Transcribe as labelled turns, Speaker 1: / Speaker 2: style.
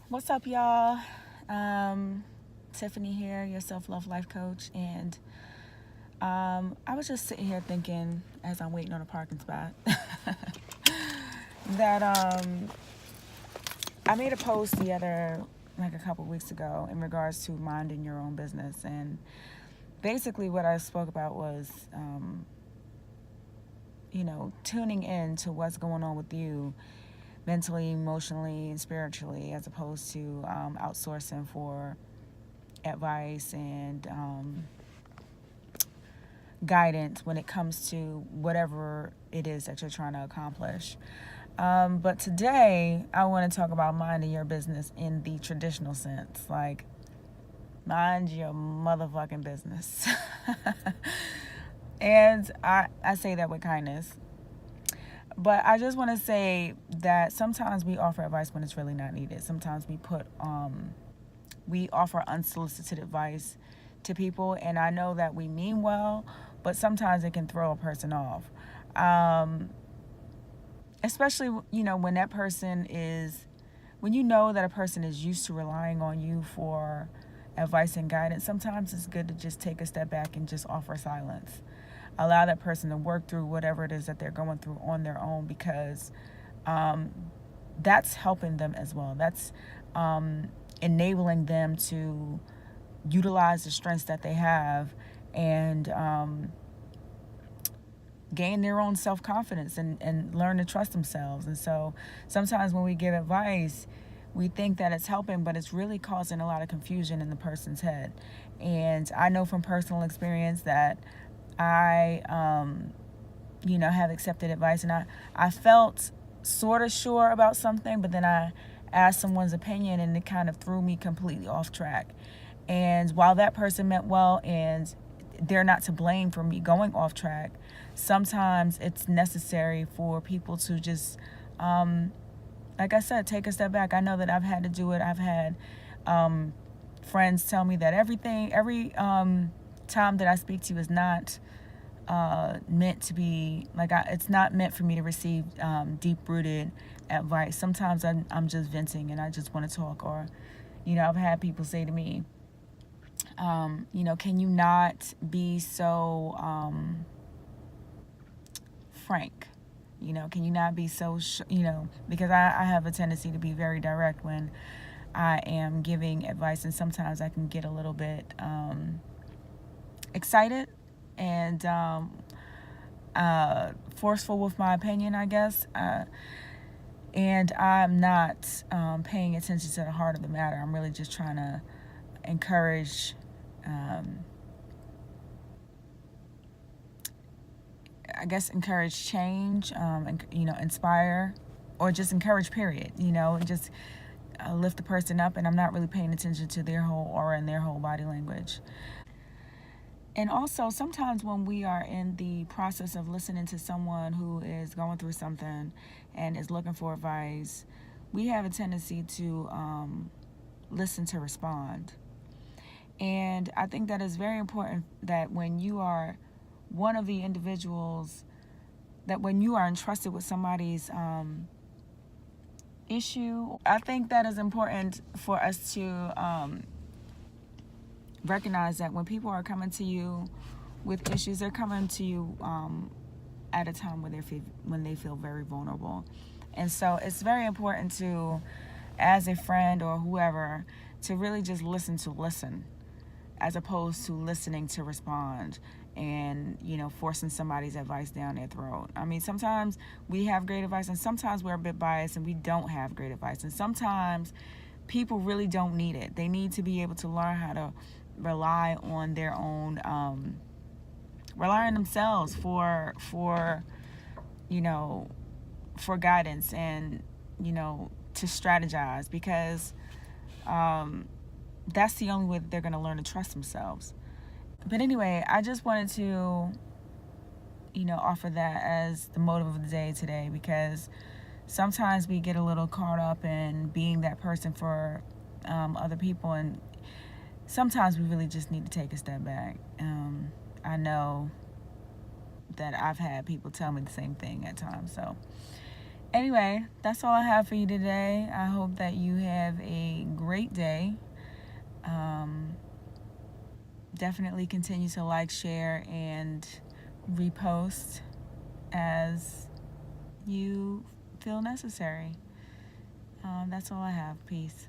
Speaker 1: What's up, y'all? Tiffany here, your self-love life coach, and I was just sitting here thinking as I'm waiting on a parking spot that I made a post like a couple weeks ago in regards to minding your own business, and basically what I spoke about was, tuning in to what's going on with you mentally, emotionally, and spiritually, as opposed to outsourcing for advice and guidance when it comes to whatever it is that you're trying to accomplish. But today, I want to talk about minding your business in the traditional sense. Like, mind your motherfucking business. And I say that with kindness. But I just want to say that sometimes we offer advice when it's really not needed. Sometimes we offer unsolicited advice to people, and I know that we mean well, but sometimes it can throw a person off. Especially, when when you know that a person is used to relying on you for advice and guidance. Sometimes it's good to just take a step back and just offer silence. Allow that person to work through whatever it is that they're going through on their own, because that's helping them as well. That's enabling them to utilize the strengths that they have and gain their own self-confidence and learn to trust themselves. And so sometimes when we give advice, we think that it's helping, but it's really causing a lot of confusion in the person's head. And I know from personal experience that I, have accepted advice, and I felt sort of sure about something, but then I asked someone's opinion and it kind of threw me completely off track. And while that person meant well and they're not to blame for me going off track, sometimes it's necessary for people to just, like I said, take a step back. I know that I've had to do it. I've had friends tell me that every time that I speak to you is not meant to be, it's not meant for me to receive deep-rooted advice. Sometimes I'm just venting and I just want to talk. Or, I've had people say to me, can you not be so frank? Can you not be so, because I have a tendency to be very direct when I am giving advice, and sometimes I can get a little bit excited and forceful with my opinion, I guess. And I'm not paying attention to the heart of the matter. I'm really just trying to encourage change, and inspire, or just encourage, period. Just lift the person up, and I'm not really paying attention to their whole aura and their whole body language. And also, sometimes when we are in the process of listening to someone who is going through something and is looking for advice, we have a tendency to listen to respond. And I think that it's very important that when you are one of the individuals, that when you are entrusted with somebody's issue, I think that is important for us to recognize that when people are coming to you with issues, they're coming to you at a time when they feel very vulnerable. And so it's very important to, as a friend or whoever, to really just listen, as opposed to listening to respond and, forcing somebody's advice down their throat. I mean, sometimes we have great advice, and sometimes we're a bit biased and we don't have great advice. And sometimes people really don't need it. They need to be able to learn how to rely on their own, rely on themselves for guidance and, to strategize, because that's the only way that they're going to learn to trust themselves. But anyway, I just wanted to, offer that as the motive of the day today, because sometimes we get a little caught up in being that person for other people, and sometimes we really just need to take a step back. I know that I've had people tell me the same thing at times. So Anyway, that's all I have for you today. I hope that you have a great day. Definitely continue to like, share, and repost as you feel necessary. That's all I have. Peace.